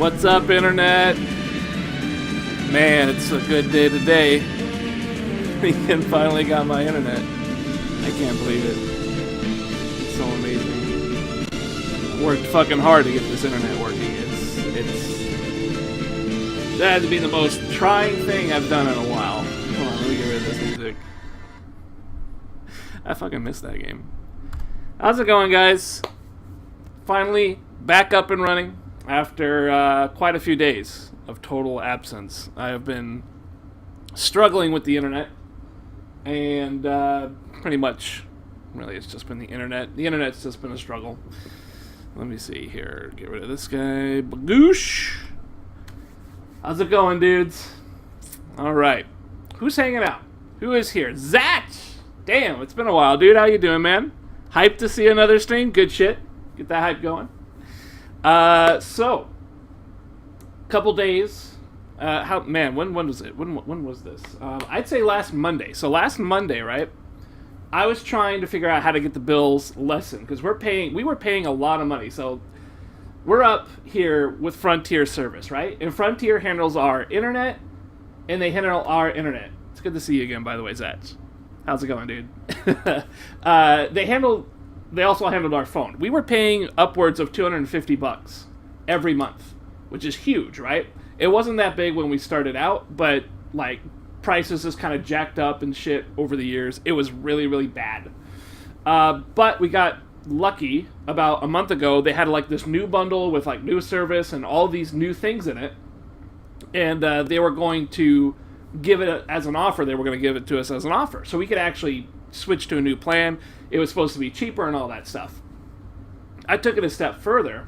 What's up, Internet? Man, it's a good day today. Ian finally got my internet. I can't believe it. It's so amazing. Worked fucking hard to get this internet working. That had to be the most trying thing I've done in a while. Hold on, let me get rid of this music. I fucking missed that game. How's it going, guys? Finally back up and running after quite a few days of total absence. I have been struggling with the internet, and pretty much, really, it's just been the internet. The internet's just been a struggle. Let me see here. Get rid of this guy. Bagoosh! How's it going, dudes? Alright. Who's hanging out? Who is here? Zach! Damn, it's been a while, dude. How you doing, man? Hyped to see another stream? Good shit. Get that hype going. So, couple days. When was it? When was this? I'd say last Monday. So last Monday, right? I was trying to figure out how to get the bills lessened because we were paying a lot of money. So we're up here with Frontier service, right? And Frontier handles our internet, and they handle our internet. It's good to see you again, by the way, Zach. How's it going, dude? They also handled our phone. We were paying upwards of $250 every month, which is huge, right? It wasn't that big when we started out, but like prices just kind of jacked up and shit over the years. It was really, really bad. But we got lucky about a month ago. They had like this new bundle with like new service and all these new things in it, and they were going to give it as an offer. They were going to give it to us as an offer, so we could actually switch to a new plan. It was supposed to be cheaper and all that stuff. I took it a step further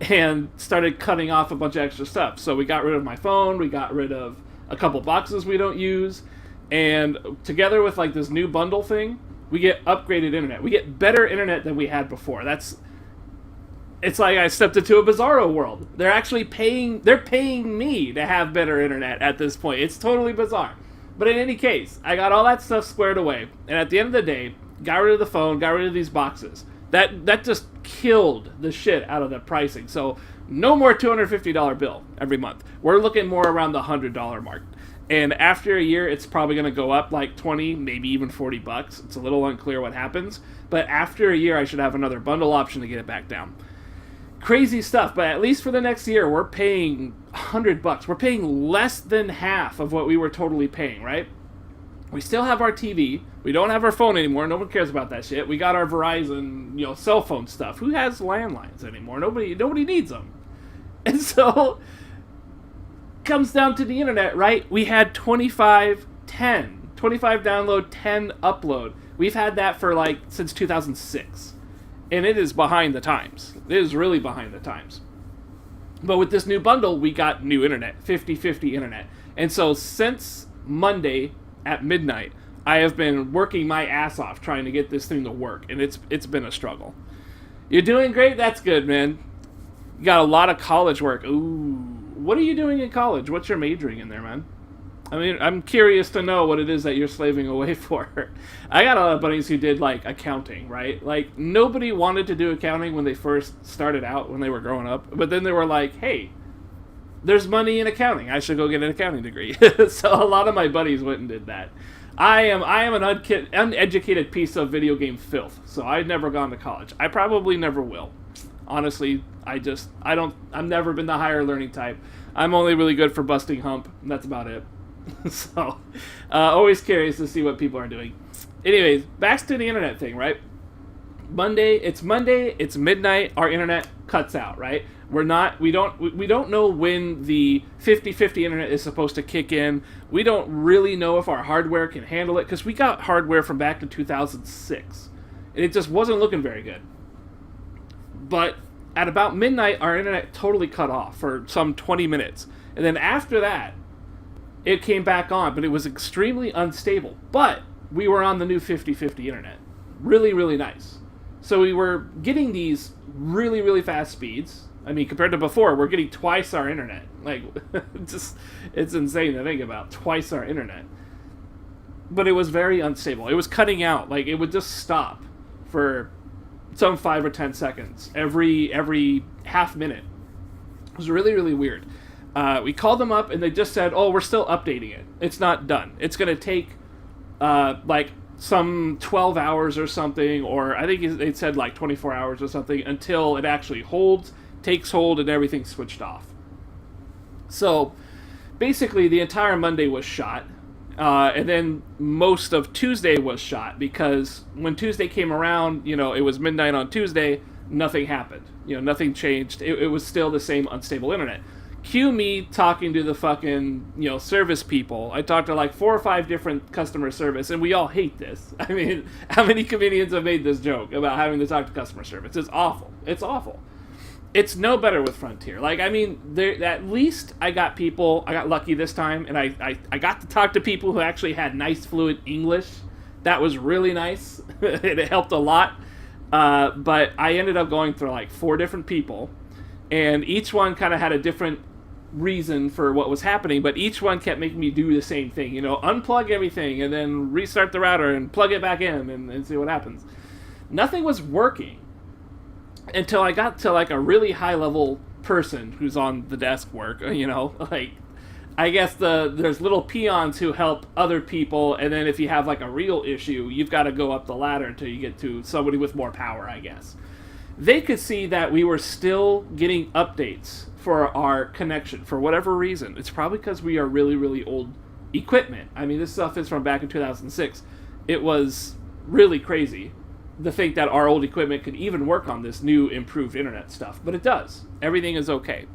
and started cutting off a bunch of extra stuff. So we got rid of my phone, we got rid of a couple boxes we don't use, and together with like this new bundle thing, we get upgraded internet. We get better internet than we had before. It's like I stepped into a bizarro world. They're paying me to have better internet at this point. It's totally bizarre. But in any case, I got all that stuff squared away, and at the end of the day, got rid of the phone, got rid of these boxes. That just killed the shit out of the pricing. So no more $250 bill every month. We're looking more around the $100 mark. And after a year, it's probably going to go up like 20, maybe even $40. It's a little unclear what happens. But after a year, I should have another bundle option to get it back down. Crazy stuff, but at least for the next year, we're paying $100. We're paying less than half of what we were totally paying, right? We still have our TV. We don't have our phone anymore. No one cares about that shit. We got our Verizon, cell phone stuff. Who has landlines anymore? Nobody needs them. And so, comes down to the internet, right? We had 25 download, 10 upload. We've had that for since 2006. And it is behind the times. It is really behind the times. But with this new bundle, we got new internet, 50/50 internet. And so since Monday at midnight, I have been working my ass off trying to get this thing to work, and it's been a struggle. You're doing great? That's good, man. You got a lot of college work. Ooh. What are you doing in college? What's your majoring in there, man? I mean, I'm curious to know what it is that you're slaving away for. I got a lot of buddies who did, accounting, right? Nobody wanted to do accounting when they first started out, when they were growing up. But then they were like, hey, there's money in accounting. I should go get an accounting degree. So a lot of my buddies went and did that. I am an uneducated piece of video game filth. So I've never gone to college. I probably never will. Honestly, I've never been the higher learning type. I'm only really good for busting hump, and that's about it. So, always curious to see what people are doing. Anyways, back to the internet thing, right? Monday, it's midnight, our internet cuts out, right? We don't know when the 50/50 internet is supposed to kick in. We don't really know if our hardware can handle it, because we got hardware from back in 2006, and it just wasn't looking very good. But at about midnight, our internet totally cut off for some 20 minutes. And then after that, it came back on, but it was extremely unstable. But we were on the new 50/50 internet. Really, really nice. So we were getting these really, really fast speeds. I mean, compared to before, we're getting twice our internet. It's insane to think about. Twice our internet. But it was very unstable. It was cutting out. It would just stop for some 5 or 10 seconds every half minute. It was really, really weird. We called them up, and they just said, oh, we're still updating it. It's not done. It's going to take, like, some 12 hours or something, or I think they said, like, 24 hours or something, until it actually holds, takes hold, and everything's switched off. So, basically, the entire Monday was shot. And then most of Tuesday was shot, because when Tuesday came around, it was midnight on Tuesday, nothing happened. Nothing changed. It was still the same unstable internet. Cue me talking to the fucking, service people. I talked to like 4 or 5 different customer service, and we all hate this. I mean, how many comedians have made this joke about having to talk to customer service? It's awful. It's awful. It's no better with Frontier. Like, I mean, at least I got lucky this time, and I got to talk to people who actually had nice, fluent English. That was really nice. It helped a lot. But I ended up going through like 4 different people, and each one kind of had a different reason for what was happening, but each one kept making me do the same thing. Unplug everything, and then restart the router, and plug it back in, and see what happens. Nothing was working until I got to like a really high level person who's on the desk work, like I guess there's little peons who help other people, and then if you have like a real issue, you've got to go up the ladder until you get to somebody with more power, I guess. They could see that we were still getting updates for our connection for whatever reason. It's probably because we are really, really old equipment. I mean, this stuff is from back in 2006. It was really crazy to think that our old equipment could even work on this new improved internet stuff, but it does. Everything is okay.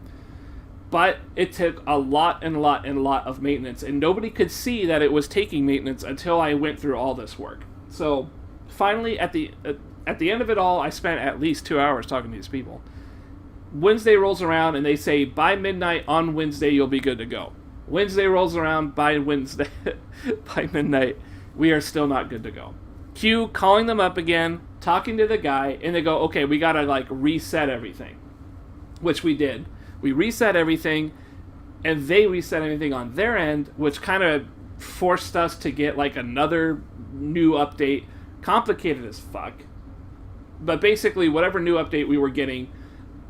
But it took a lot of maintenance, and nobody could see that it was taking maintenance until I went through all this work. So finally, at the end of it all, I spent at least 2 hours talking to these people. Wednesday rolls around, and they say, by midnight on Wednesday, you'll be good to go. Wednesday rolls around, by Wednesday, by midnight, we are still not good to go. Q calling them up again, talking to the guy, and they go, okay, we gotta like reset everything. Which we did. We reset everything, and they reset everything on their end, which kind of forced us to get like another new update. Complicated as fuck. But basically, whatever new update we were getting,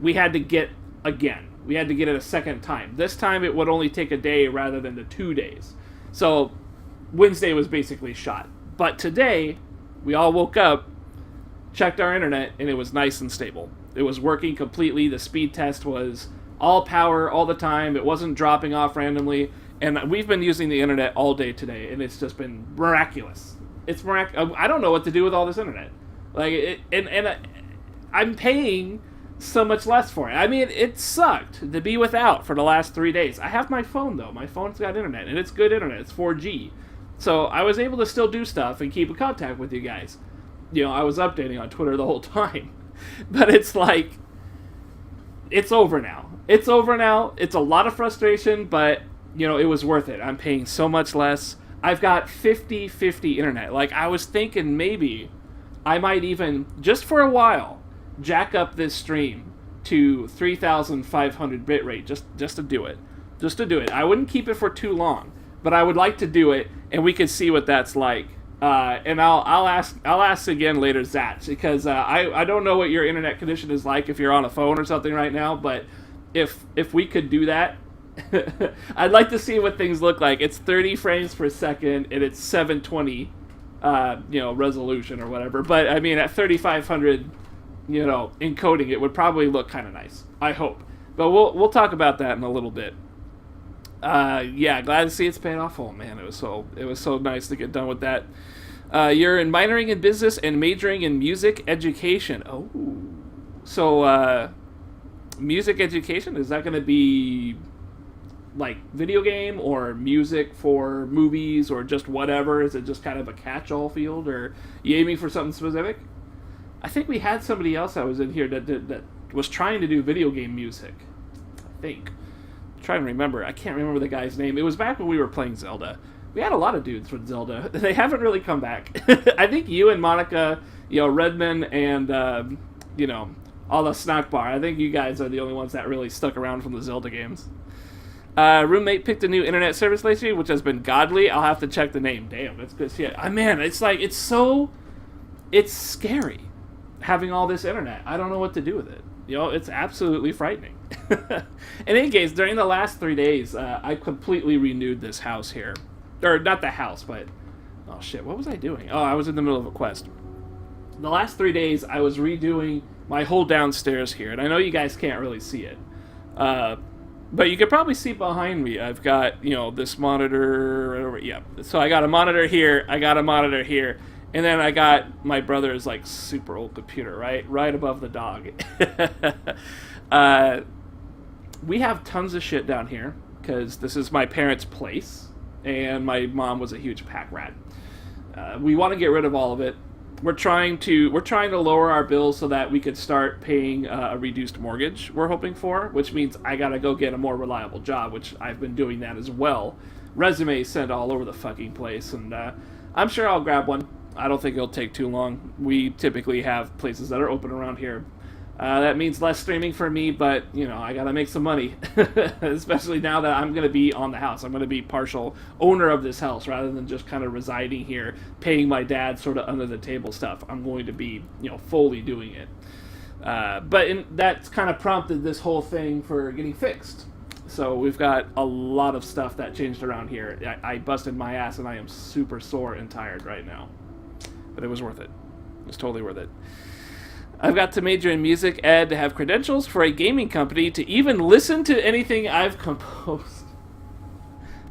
we had to get again. We had to get it a second time. This time it would only take a day rather than the 2 days. So Wednesday was basically shot. But today, we all woke up, checked our internet, and it was nice and stable. It was working completely. The speed test was all power all the time. It wasn't dropping off randomly. And we've been using the internet all day today, and it's just been miraculous. It's miraculous. I don't know what to do with all this internet. Like, I'm paying so much less for it. I mean, it sucked to be without for the last 3 days. I have my phone, though. My phone's got internet, and it's good internet. It's 4G. So I was able to still do stuff and keep in contact with you guys. I was updating on Twitter the whole time. But it's like, it's over now. It's over now. It's a lot of frustration, but, it was worth it. I'm paying so much less. I've got 50/50 internet. Like, I was thinking maybe I might even, just for a while, jack up this stream to 3,500 bitrate just to do it. Just to do it. I wouldn't keep it for too long, but I would like to do it, and we could see what that's like. And I'll ask again later, Zach, because I don't know what your internet condition is like if you're on a phone or something right now, but if we could do that, I'd like to see what things look like. It's 30 frames per second, and it's 720 resolution or whatever. But I mean, at 3,500, encoding, it would probably look kind of nice. I hope. But we'll talk about that in a little bit. Yeah, glad to see it's paid off. Oh man, it was so nice to get done with that. You're minoring in business and majoring in music education. Oh, so music education, is that going to be like video game or music for movies or just whatever? Is it just kind of a catch-all field, or you aiming for something specific? I think we had somebody else that was in here that was trying to do video game music. I think. I'm trying to remember. I can't remember the guy's name. It was back when we were playing Zelda. We had a lot of dudes with Zelda. They haven't really come back. I think you and Monica, Redman, and all the snack bar. I think you guys are the only ones that really stuck around from the Zelda games. Roommate picked a new internet service lately, which has been godly. I'll have to check the name. Damn, that's good shit. Man, it's like, it's scary. having all this internet. I don't know what to do with it. It's absolutely frightening. In any case, during the last 3 days, I completely renewed this house here. Or, not the house, but... Oh, shit, what was I doing? Oh, I was in the middle of a quest. The last 3 days, I was redoing my whole downstairs here. And I know you guys can't really see it. But you could probably see behind me. I've got, this monitor right over... Yeah. So I got a monitor here. I got a monitor here. And then I got my brother's, super old computer, right above the dog. We have tons of shit down here, because this is my parents' place, and my mom was a huge pack rat. We want to get rid of all of it. We're trying to lower our bills so that we could start paying a reduced mortgage, we're hoping for, which means I gotta go get a more reliable job, which I've been doing that as well. Resumes sent all over the fucking place, and I'm sure I'll grab one. I don't think it'll take too long. We typically have places that are open around here. That means less streaming for me, but, I gotta make some money. Especially now that I'm gonna be on the house. I'm gonna be partial owner of this house rather than just kind of residing here, paying my dad sort of under the table stuff. I'm going to be, fully doing it. But that's kind of prompted this whole thing for getting fixed. So we've got a lot of stuff that changed around here. I busted my ass and I am super sore and tired right now. But it was worth it. It was totally worth it. I've got to major in music ed, to have credentials for a gaming company, to even listen to anything I've composed.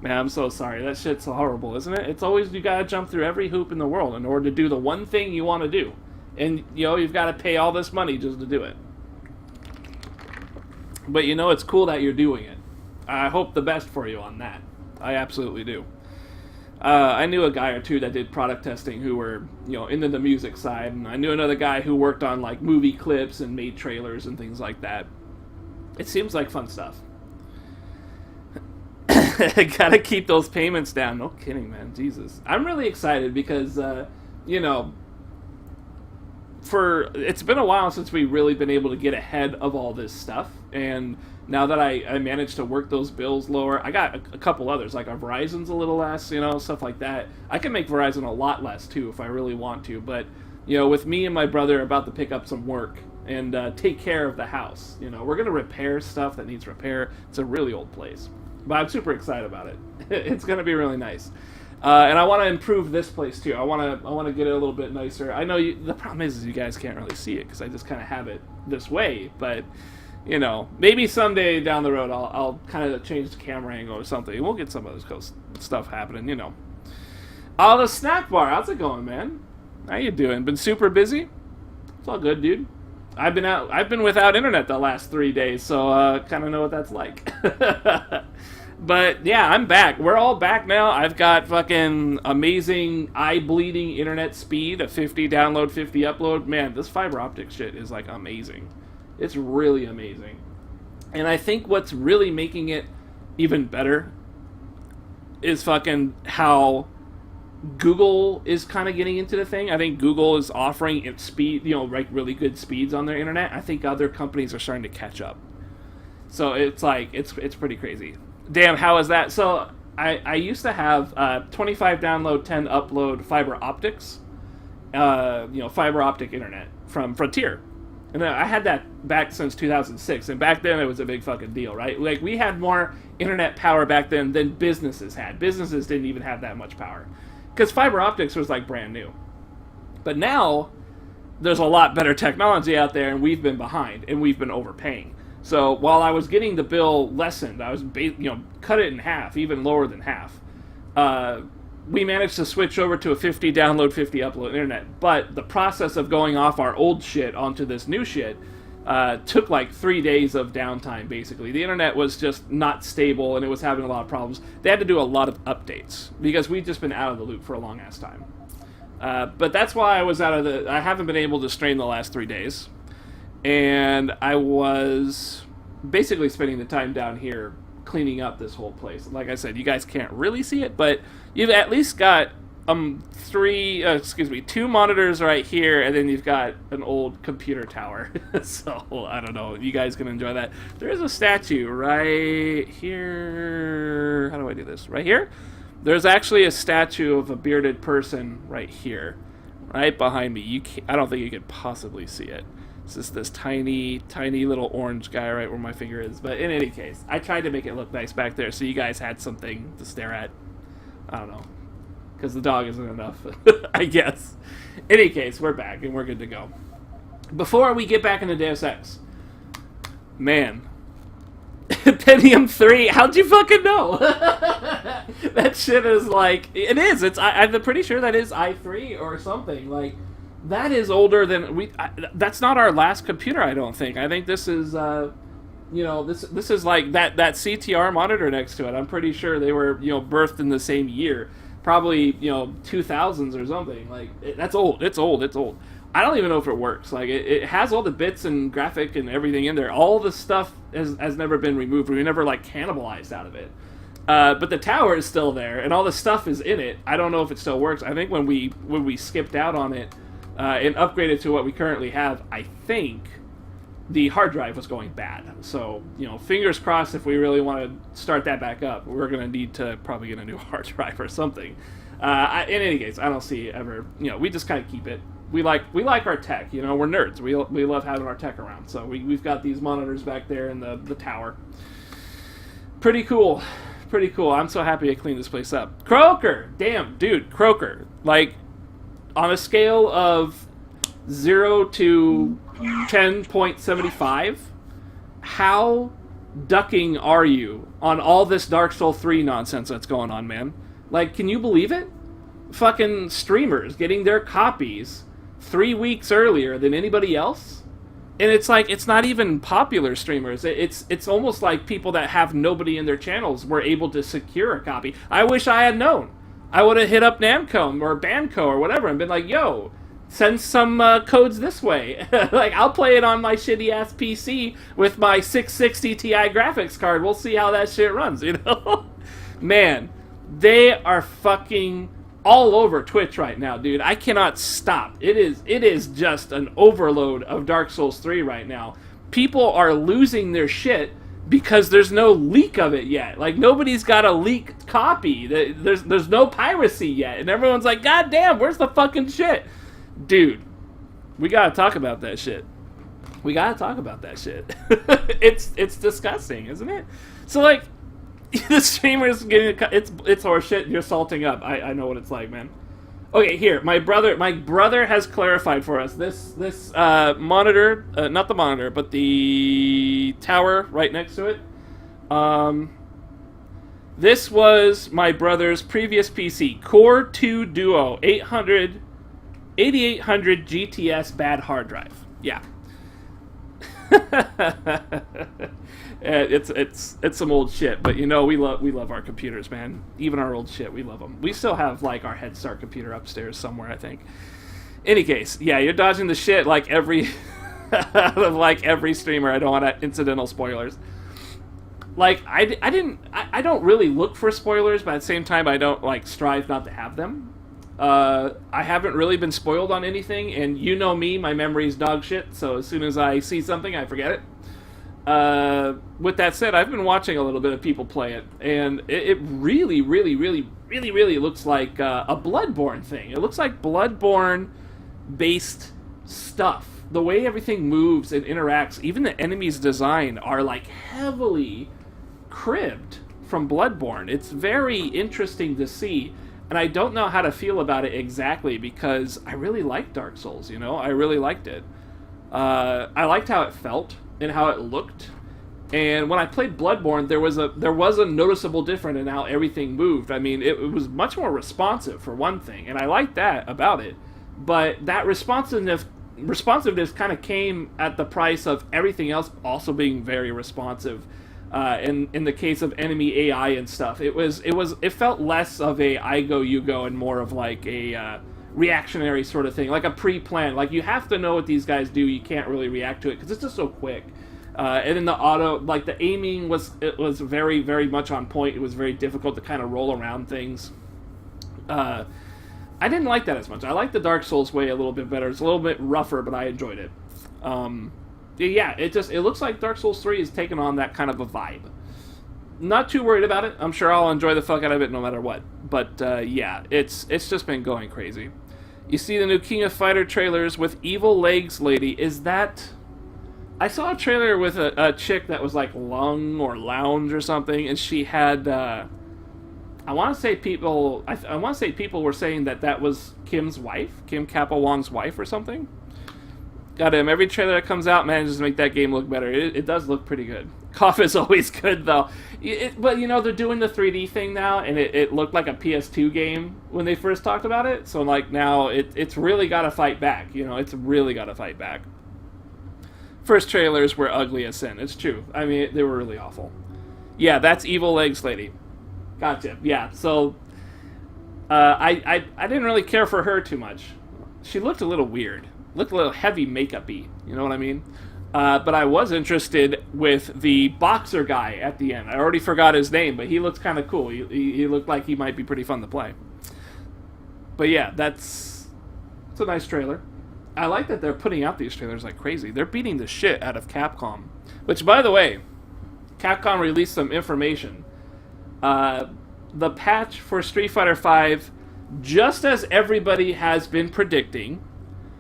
Man, I'm so sorry. That shit's horrible, isn't it? It's always, you gotta jump through every hoop in the world in order to do the one thing you want to do. And, you've got to pay all this money just to do it. But it's cool that you're doing it. I hope the best for you on that. I absolutely do. I knew a guy or two that did product testing who were, into the music side, and I knew another guy who worked on, movie clips and made trailers and things like that. It seems like fun stuff. Gotta keep those payments down. No kidding, man. Jesus. I'm really excited because, it's been a while since we've really been able to get ahead of all this stuff, and now that I managed to work those bills lower, I got a couple others, like our Verizon's a little less, stuff like that. I can make Verizon a lot less, too, if I really want to, but, with me and my brother about to pick up some work and take care of the house, we're going to repair stuff that needs repair. It's a really old place, but I'm super excited about it. It's going to be really nice. And I want to improve this place, too. I want to get it a little bit nicer. I know the problem is you guys can't really see it, because I just kind of have it this way, but... maybe someday down the road I'll kind of change the camera angle or something. We'll get some of this stuff happening, Oh, the snack bar. How's it going, man? How you doing? Been super busy? It's all good, dude. I've been without internet the last 3 days, so kind of know what that's like. But yeah, I'm back. We're all back now. I've got fucking amazing eye-bleeding internet speed, a 50 download, 50 upload. Man, this fiber optic shit is amazing. It's really amazing. And I think what's really making it even better is fucking how Google is kind of getting into the thing. I think Google is offering its speed, really good speeds on their internet. I think other companies are starting to catch up. So it's it's pretty crazy. Damn, how is that? So I used to have 25 download, 10 upload fiber optics, fiber optic internet from Frontier. And I had that back since 2006, and back then it was a big fucking deal, right? We had more internet power back then than businesses had. Businesses didn't even have that much power, because fiber optics was brand new. But now, there's a lot better technology out there, and we've been behind, and we've been overpaying. So while I was getting the bill lessened, I was cut it in half, even lower than half. We managed to switch over to a 50 download, 50 upload internet. But the process of going off our old shit onto this new shit took 3 days of downtime, basically. The internet was just not stable, and it was having a lot of problems. They had to do a lot of updates, because we'd just been out of the loop for a long-ass time. But that's why I haven't been able to stream the last 3 days. And I was basically spending the time down here cleaning up this whole place. Like I said, you guys can't really see it, but you've at least got two monitors right here, and then you've got an old computer tower. So I don't know, you guys can enjoy that. There is a statue right here. How do I do this? Right here? There's actually a statue of a bearded person right here. right behind me. I don't think you could possibly see it. It's just this tiny, tiny little orange guy right where my finger is. But in any case, I tried to make it look nice back there so you guys had something to stare at. I don't know. Because the dog isn't enough, I guess. In any case, we're back and we're good to go. Before we get back into Deus Ex, man, Pentium 3, how'd you fucking know? That shit is like, it is. I'm pretty sure that is i3 or something. Like, that is older than that's not our last computer, I don't think. I think this is, this is like that CTR monitor next to it. I'm pretty sure they were, birthed in the same year. Probably, 2000s or something. Like, that's old. It's old. It's old. I don't even know if it works. Like, it has all the bits and graphic and everything in there. All the stuff has never been removed. We never, like, cannibalized out of it. But the tower is still there, and all the stuff is in it. I don't know if it still works. I think when we skipped out on it and upgraded to what we currently have, I think the hard drive was going bad. So, fingers crossed if we really want to start that back up, we're going to need to probably get a new hard drive or something. In any case, I don't see ever, we just kind of keep it. We like our tech, we're nerds. We love having our tech around. So we've got these monitors back there in the tower. Pretty cool. Pretty cool. I'm so happy I cleaned this place up. Croaker! Damn, dude, Croaker. Like, on a scale of 0 to 10.75, how ducking are you on all this Dark Souls 3 nonsense that's going on, man? Like, can you believe it? Fucking streamers getting their copies 3 weeks earlier than anybody else? And it's like, it's not even popular streamers. It's almost like people that have nobody in their channels were able to secure a copy. I wish I had known. I would have hit up Namco or Banco or whatever and been like, yo, send some codes this way. Like, I'll play it on my shitty-ass PC with my 660 Ti graphics card. We'll see how that shit runs, Man, they are fucking all over Twitch right now, dude. I cannot stop. It is just an overload of Dark Souls 3 right now. People are losing their shit because there's no leak of it yet. Like, nobody's got a leaked copy. There's no piracy yet. And everyone's like, God damn, where's the fucking shit? Dude, we gotta talk about that shit. We gotta talk about that shit. It's disgusting, isn't it? So, like, the streamer's getting it's horseshit. You're salting up. I know what it's like, man. Okay, here, my brother has clarified for us this monitor, not the monitor, but the tower right next to it. This was my brother's previous PC, Core 2 Duo 8800 GTS bad hard drive. Yeah. It's some old shit, but we love our computers, man. Even our old shit, we love them. We still have like our Head Start computer upstairs somewhere, I think. Any case, yeah, you're dodging the shit like every every streamer. I don't want incidental spoilers. Like, I don't really look for spoilers, but at the same time I don't strive not to have them. I haven't really been spoiled on anything, and you know me, my memory's dog shit, so as soon as I see something, I forget it. With that said, I've been watching a little bit of people play it, and it really, really, really, really, really looks like a Bloodborne thing. It looks like Bloodborne-based stuff. The way everything moves and interacts, even the enemies' design are heavily cribbed from Bloodborne. It's very interesting to see. And I don't know how to feel about it exactly because I really liked Dark Souls, I really liked it. I liked how it felt and how it looked. And when I played Bloodborne, there was a noticeable difference in how everything moved. I mean, it was much more responsive, for one thing, and I liked that about it. But that responsiveness kind of came at the price of everything else also being very responsive. In the case of enemy AI and stuff, it felt less of a I go you go and more of a reactionary sort of thing, like a pre-plan. Like, you have to know what these guys do. You can't really react to it because it's just so quick. And then the auto, the aiming was very, very much on point. It was very difficult to kind of roll around things. I didn't like that as much. I like the Dark Souls way a little bit better. It's a little bit rougher, but I enjoyed it. Yeah, it looks like Dark Souls 3 is taking on that kind of a vibe. Not too worried about it. I'm sure I'll enjoy the fuck out of it no matter what. But yeah, it's just been going crazy. You see the new King of Fighter trailers with Evil Legs Lady. Is that... I saw a trailer with a chick that was like Lung or Lounge or something, and she had... I want to say people... I want to say people were saying that was Kim's wife, Kim Kappa Wong's wife or something. Got him. Every trailer that comes out manages to make that game look better. It does look pretty good. Cough is always good, though. But, you know, they're doing the 3D thing now, and it looked like a PS2 game when they first talked about it. So, like, now it's really got to fight back. You know, it's really got to fight back. First trailers were ugly as sin. It's true. I mean, they were really awful. Yeah, that's Evil Legs Lady. Gotcha. Yeah, so I didn't really care for her too much. She looked a little weird. Looked a little heavy makeup-y, you know what I mean? But I was interested with the boxer guy at the end. I already forgot his name, but he looked kind of cool. He looked like he might be pretty fun to play. But yeah, it's a nice trailer. I like that they're putting out these trailers like crazy. They're beating the shit out of Capcom. Which, by the way, Capcom released some information. The patch for Street Fighter V, just as everybody has been predicting,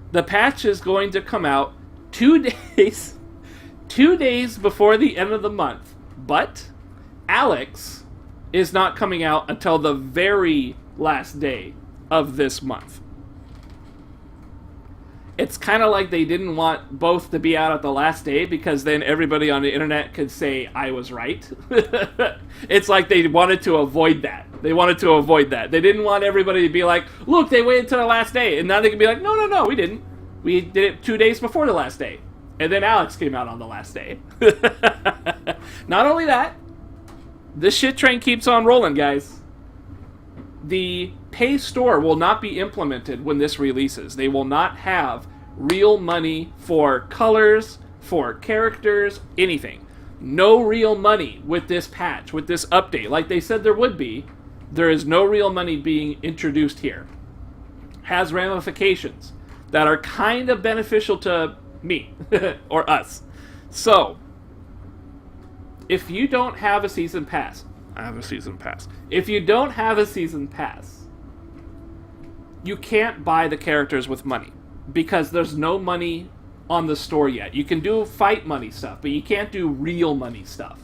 the patch is going to come out 2 days before the end of the month. But Alex is not coming out until the very last day of this month. It's kind of like they didn't want both to be out at the last day because then everybody on the internet could say, I was right. It's like they wanted to avoid that. They didn't want everybody to be like, look, they waited until the last day. And now they can be like, no, we didn't. We did it 2 days before the last day. And then Alex came out on the last day. Not only that, this shit train keeps on rolling, guys. The pay store will not be implemented when this releases. They will not have real money for colors, for characters, anything. No real money with this patch, with this update. Like they said there would be, there is no real money being introduced here. Has ramifications that are kind of beneficial to me or us. So, if you don't have a season pass, I have a season pass. If you don't have a season pass, you can't buy the characters with money because there's no money on the store yet. You can do fight money stuff, but you can't do real money stuff.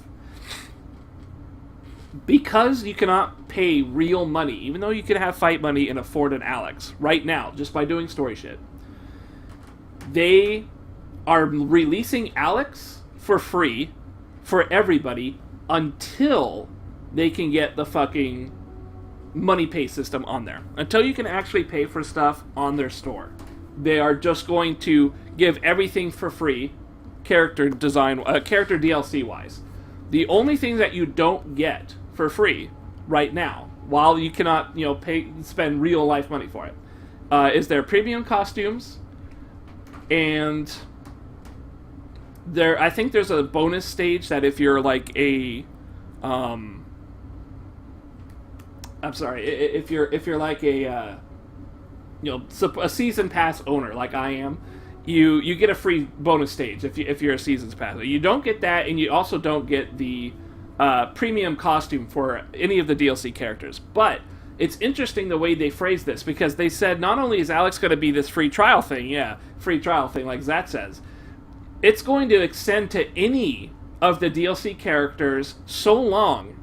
Because you cannot pay real money, even though you can have fight money and afford an Alex right now, just by doing story shit, they are releasing Alex for free for everybody until they can get the fucking money pay system on there. Until you can actually pay for stuff on their store. They are just going to give everything for free, character design, character DLC wise. The only thing that you don't get for free right now, while you cannot, spend real life money for it, is their premium costumes, and I think there's a bonus stage that if you're like if you're like a season pass owner like I am, you get a free bonus stage if you're a season's pass. You don't get that, and you also don't get the premium costume for any of the DLC characters. But it's interesting the way they phrase this, because they said not only is Alex going to be this free trial thing, like Zat says, it's going to extend to any of the DLC characters so long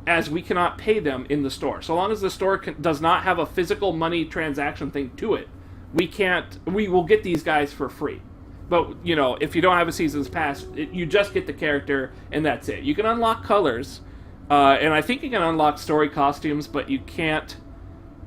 as we cannot pay them in the store. So long as the store does not have a physical money transaction thing to it, we will get these guys for free. But, if you don't have a season's pass, you just get the character, and that's it. You can unlock colors, and I think you can unlock story costumes, but you can't...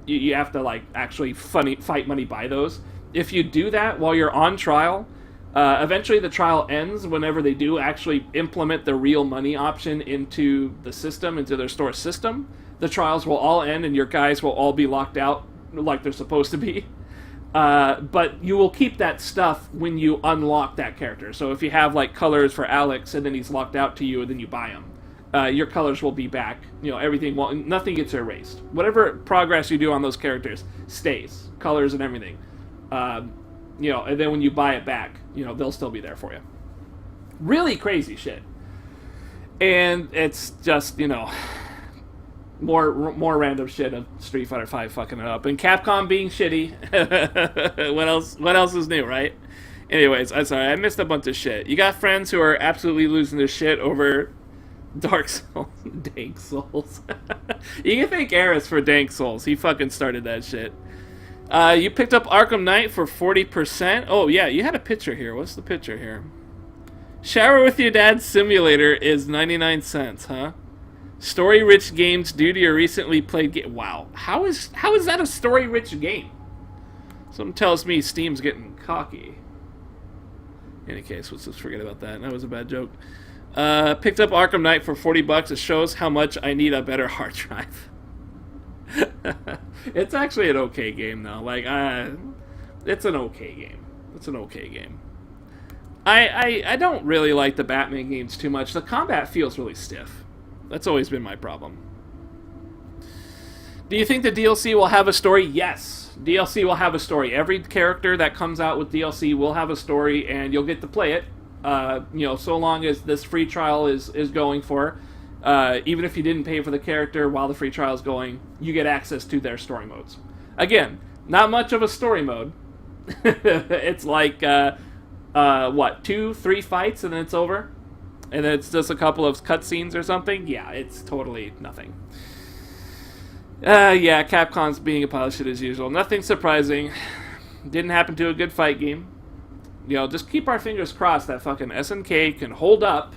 You have to, actually fight money buy those. If you do that while you're on trial, eventually the trial ends whenever they do actually implement the real money option into the system, into their store system. The trials will all end, and your guys will all be locked out like they're supposed to be. But you will keep that stuff when you unlock that character. So if you have colors for Alex and then he's locked out to you and then you buy him, your colors will be back. Nothing gets erased. Whatever progress you do on those characters stays, colors and everything. And then when you buy it back, they'll still be there for you. Really crazy shit. And it's just, More random shit of Street Fighter V fucking it up, and Capcom being shitty. What else is new, right? Anyways, I'm sorry, I missed a bunch of shit. You got friends who are absolutely losing their shit over Dark Souls, Dank Souls. You can thank Eris for Dank Souls. He fucking started that shit. You picked up Arkham Knight for 40%. Oh yeah, you had a picture here. What's the picture here? Shower with your dad's simulator is 99 cents, huh? Story-rich games due to your recently played game. Wow, how is that a story-rich game? Something tells me Steam's getting cocky. In any case, let's just forget about that. That was a bad joke. Picked up Arkham Knight for $40. It shows how much I need a better hard drive. It's actually an okay game though. Like, it's an okay game. It's an okay game. I don't really like the Batman games too much. The combat feels really stiff. That's always been my problem. Do you think the DLC will have a story? Yes. DLC will have a story. Every character that comes out with DLC will have a story, and you'll get to play it. So long as this free trial is going for. Even if you didn't pay for the character while the free trial is going, you get access to their story modes. Again, not much of a story mode. It's like, 2-3 fights and then it's over? And then it's just a couple of cutscenes or something? Yeah, it's totally nothing. Yeah, Capcom's being a pile of shit as usual. Nothing surprising. Didn't happen to a good fight game. Just keep our fingers crossed that fucking SNK can hold up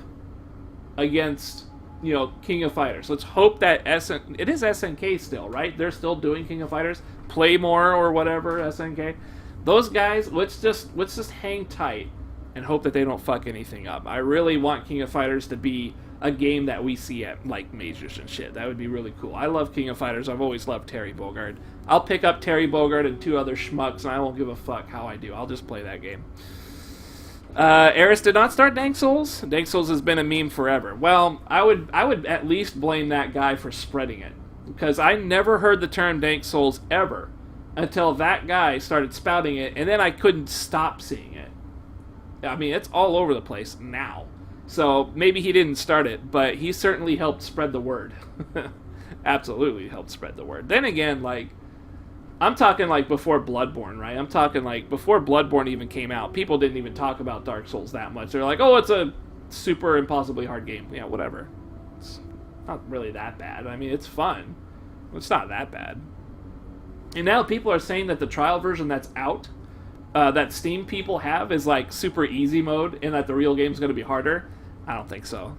against, King of Fighters. Let's hope that it is SNK still, right? They're still doing King of Fighters. Playmore or whatever, SNK. Those guys, let's just hang tight and hope that they don't fuck anything up. I really want King of Fighters to be a game that we see at, like, majors and shit. That would be really cool. I love King of Fighters. I've always loved Terry Bogard. I'll pick up Terry Bogard and 2 other schmucks, and I won't give a fuck how I do. I'll just play that game. Eris did not start Dank Souls. Dank Souls has been a meme forever. Well, I would at least blame that guy for spreading it, because I never heard the term Dank Souls ever until that guy started spouting it, and then I couldn't stop seeing it. I mean, it's all over the place now. So maybe he didn't start it, but he certainly helped spread the word. Absolutely helped spread the word. Then again, like, I'm talking like before Bloodborne, right? I'm talking like before Bloodborne even came out. People didn't even talk about Dark Souls that much. They're like, oh, it's a super impossibly hard game. Yeah, whatever. It's not really that bad. I mean, it's fun. It's not that bad. And now people are saying that the trial version that's out, that Steam people have, is like super easy mode, and that the real game's going to be harder. I don't think so.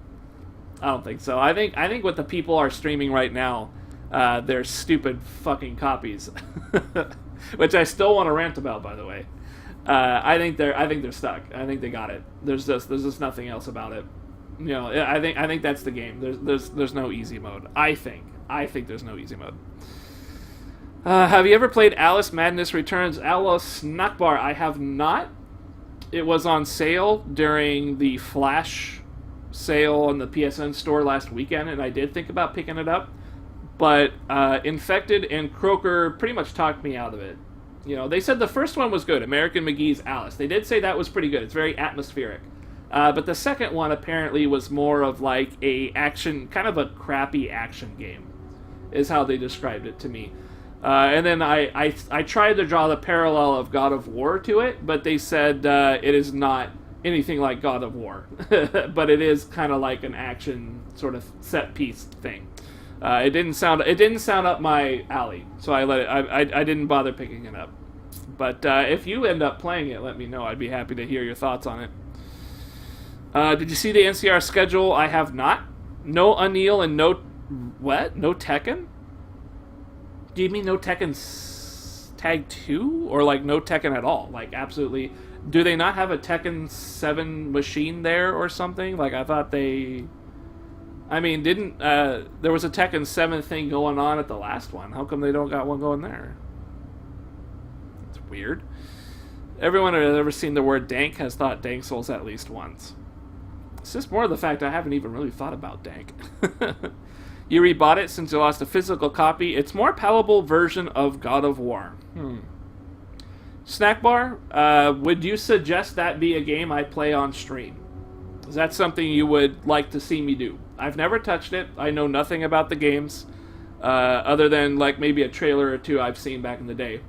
I think what the people are streaming right now, they're stupid fucking copies, which I still want to rant about, by the way. I think they're stuck. I think they got it. There's just nothing else about it. I think that's the game. There's no easy mode. I think there's no easy mode. Have you ever played Alice Madness Returns? Alice Nakbar? I have not. It was on sale during the Flash sale on the PSN store last weekend, and I did think about picking it up. But Infected and Croker pretty much talked me out of it. They said the first one was good, American McGee's Alice. They did say that was pretty good. It's very atmospheric. But the second one apparently was more of like a action, kind of a crappy action game, is how they described it to me. And then I tried to draw the parallel of God of War to it, but they said it is not anything like God of War. But it is kind of like an action sort of set piece thing. It didn't sound up my alley, so I let it. I didn't bother picking it up. But if you end up playing it, let me know. I'd be happy to hear your thoughts on it. Did you see the NCR schedule? I have not. No Unreal and no Tekken? Do you mean no Tekken Tag 2? Or like no Tekken at all? Like absolutely. Do they not have a Tekken 7 machine there or something? Like I thought they... I mean, didn't... there was a Tekken 7 thing going on at the last one. How come they don't got one going there? It's weird. Everyone who has ever seen the word dank has thought Dank Souls at least once. It's just more of the fact I haven't even really thought about dank. You rebought it since you lost a physical copy. It's more palatable version of God of War. Snack Bar, would you suggest that be a game I play on stream? Is that something you would like to see me do? I've never touched it. I know nothing about the games. other than like maybe a trailer or two I've seen back in the day.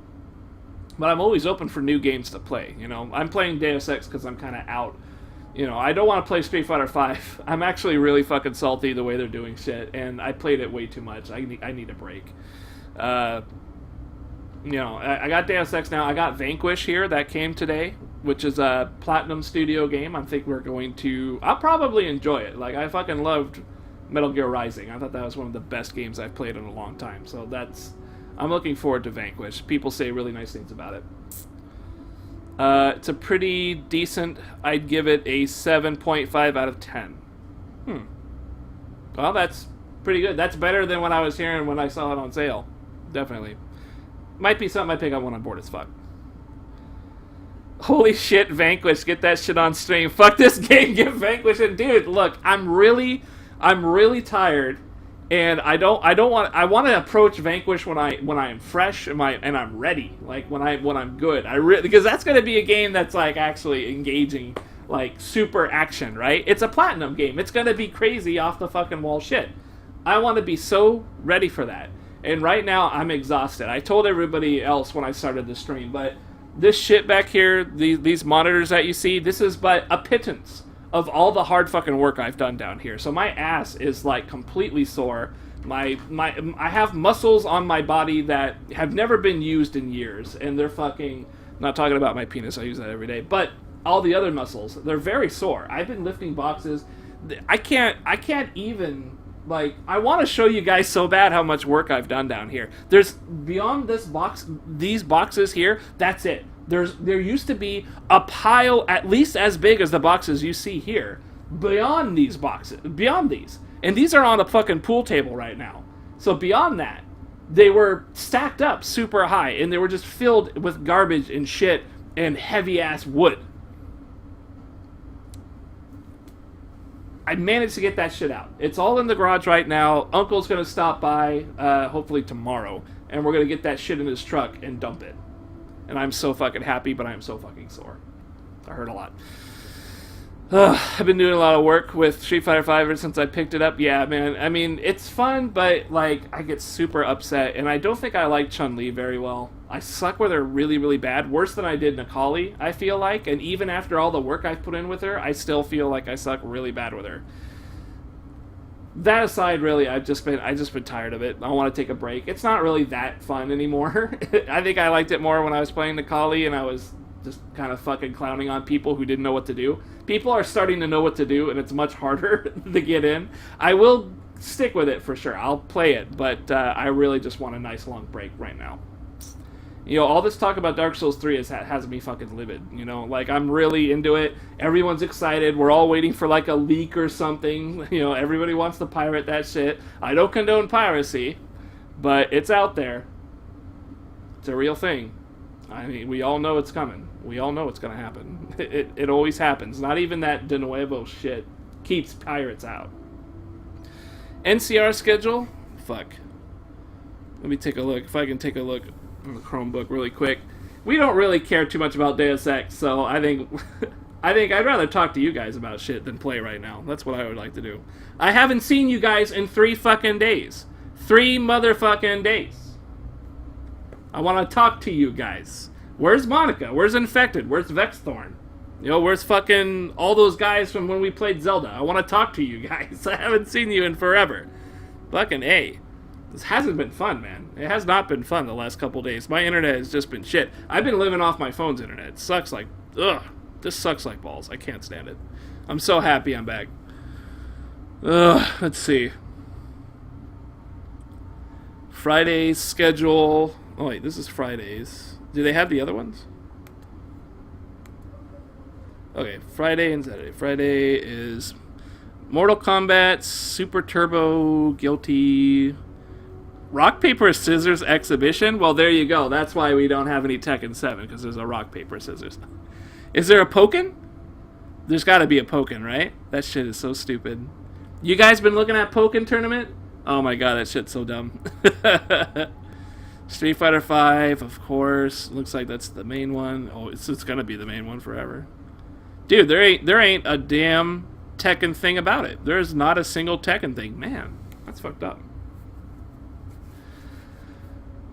But I'm always open for new games to play. You know, I'm playing Deus Ex because I'm kind of out. You know, I don't want to play Street Fighter V. I'm actually really fucking salty the way they're doing shit, and I played it way too much. I need a break. You know, I got Deus Ex now. I got Vanquish here that came today, which is a Platinum Studio game. I think we're going to... I'll probably enjoy it. Like, I fucking loved Metal Gear Rising. I thought that was one of the best games I've played in a long time. So that's... I'm looking forward to Vanquish. People say really nice things about it. It's a pretty decent... I'd give it a 7.5 out of 10. Well, that's pretty good. That's better than what I was hearing when I saw it on sale. Definitely. Might be something I pick up when I'm bored as fuck. Holy shit, Vanquish. Get that shit on stream. Fuck this game. Get Vanquish. And dude, look, I'm really tired. And I want to approach Vanquish when I am fresh and I'm ready. Like when I'm good. Because that's going to be a game that's like actually engaging, like super action, right? It's a Platinum game. It's going to be crazy off the fucking wall shit. I want to be so ready for that. And right now, I'm exhausted. I told everybody else when I started the stream, but this shit back here, these monitors that you see, this is but a pittance of all the hard fucking work I've done down here. So my ass is like completely sore. I have muscles on my body that have never been used in years, and they're fucking... I'm not talking about my penis, I use that every day, but all the other muscles, they're very sore. I've been lifting boxes. I can't even... Like, I want to show you guys so bad how much work I've done down here. There's, beyond this box, these boxes here, that's it. There used to be a pile at least as big as the boxes you see here. Beyond these boxes, beyond these. And these are on a fucking pool table right now. So beyond that, they were stacked up super high, and they were just filled with garbage and shit and heavy-ass wood. I managed to get that shit out. It's all in the garage right now. Uncle's going to stop by, hopefully tomorrow, and we're going to get that shit in his truck and dump it. And I'm so fucking happy, but I'm so fucking sore. I hurt a lot. I've been doing a lot of work with Street Fighter V ever since I picked it up. Yeah, man. I mean, it's fun, but, like, I get super upset, and I don't think I like Chun-Li very well. I suck with her really, really bad. Worse than I did Nikali, I feel like. And even after all the work I've put in with her, I still feel like I suck really bad with her. That aside, really, I've just been tired of it. I want to take a break. It's not really that fun anymore. I think I liked it more when I was playing Nikali, and I was just kind of fucking clowning on people who didn't know what to do. People are starting to know what to do, and it's much harder to get in. I will stick with it for sure. I'll play it, but I really just want a nice long break right now. You know, all this talk about Dark Souls 3 has me fucking livid, you know? Like, I'm really into it. Everyone's excited. We're all waiting for, like, a leak or something. You know, everybody wants to pirate that shit. I don't condone piracy, but it's out there. It's a real thing. I mean, we all know it's coming. We all know it's going to happen. It always happens. Not even that de nuevo shit keeps pirates out. NCR schedule? Fuck. Let me take a look. If I can take a look on the Chromebook really quick. We don't really care too much about Deus Ex, so I think I'd rather talk to you guys about shit than play right now. That's what I would like to do. I haven't seen you guys in 3 fucking days. 3 motherfucking days. I want to talk to you guys. Where's Monica? Where's Infected? Where's Vexthorn? You know, where's fucking all those guys from when we played Zelda? I want to talk to you guys. I haven't seen you in forever. Fucking A. This hasn't been fun, man. It has not been fun the last couple days. My internet has just been shit. I've been living off my phone's internet. It sucks like... Ugh. This sucks like balls. I can't stand it. I'm so happy I'm back. Ugh. Let's see. Friday's schedule... Oh, wait. This is Friday's. Do they have the other ones? Okay. Friday and Saturday. Friday is... Mortal Kombat, Super Turbo, Guilty... Rock, Paper, Scissors exhibition? Well, there you go. That's why we don't have any Tekken 7, because there's a Rock, Paper, Scissors. Is there a Pokken? There's got to be a Pokken, right? That shit is so stupid. You guys been looking at Pokken tournament? Oh my god, that shit's so dumb. Street Fighter V, of course. Looks like that's the main one. Oh, it's gonna be the main one forever. Dude, there ain't a damn Tekken thing about it. There's not a single Tekken thing. Man, that's fucked up.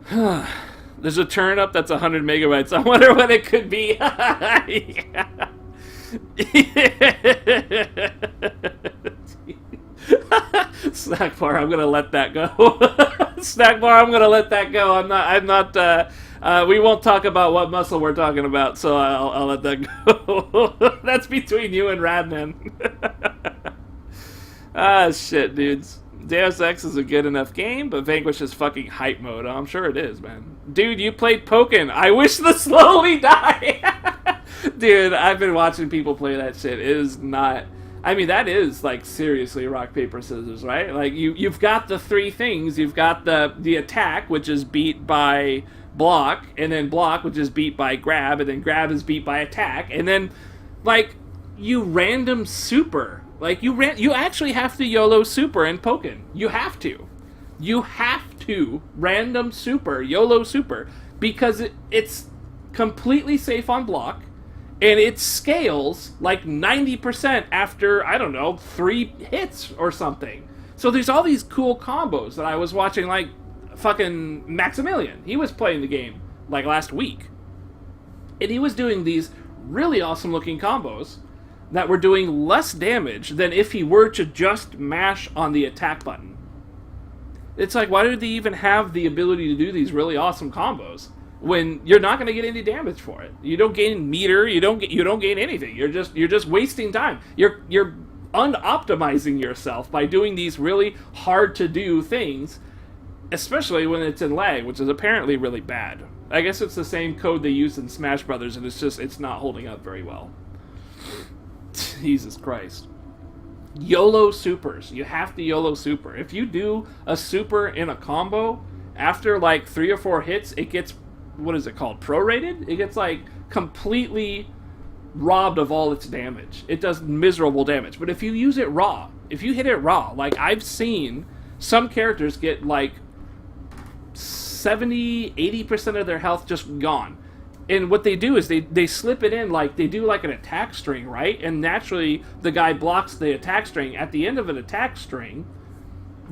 There's a turnip that's 100 megabytes. I wonder what it could be. Snack bar, I'm gonna let that go. Snack bar, I'm gonna let that go. I'm not. We won't talk about what muscle we're talking about, so I'll let that go. That's between you and Radman. Ah, shit, dudes. Deus Ex is a good enough game, but Vanquish is fucking hype mode. I'm sure it is, man. Dude, you played Pokken. I wish the slowly die. Dude, I've been watching people play that shit. It is not... I mean, that is, like, seriously rock, paper, scissors, right? Like, you've got the three things. You've got the attack, which is beat by block, and then block, which is beat by grab, and then grab is beat by attack, and then, like, you random super... Like, you actually have to YOLO super in Pokken. You have to. You have to random super, YOLO super, because it's completely safe on block, and it scales like 90% after, I don't know, 3 hits or something. So there's all these cool combos that I was watching, like fucking Maximilian. He was playing the game, like, last week. And he was doing these really awesome looking combos that were doing less damage than if he were to just mash on the attack button. It's like, why did they even have the ability to do these really awesome combos when you're not going to get any damage for it? You don't gain meter, you don't gain anything. You're just wasting time. You're unoptimizing yourself by doing these really hard to do things, especially when it's in lag, which is apparently really bad. I guess it's the same code they use in Smash Brothers, and it's not holding up very well. Jesus Christ. YOLO supers. You have to YOLO super. If you do a super in a combo, after like 3 or 4 hits, it gets, what is it called, prorated? It gets like completely robbed of all its damage. It does miserable damage. But if you use it raw, if you hit it raw, like I've seen some characters get like 70-80% of their health just gone. And what they do is they slip it in, like, they do like an attack string, right? And naturally, the guy blocks the attack string. At the end of an attack string,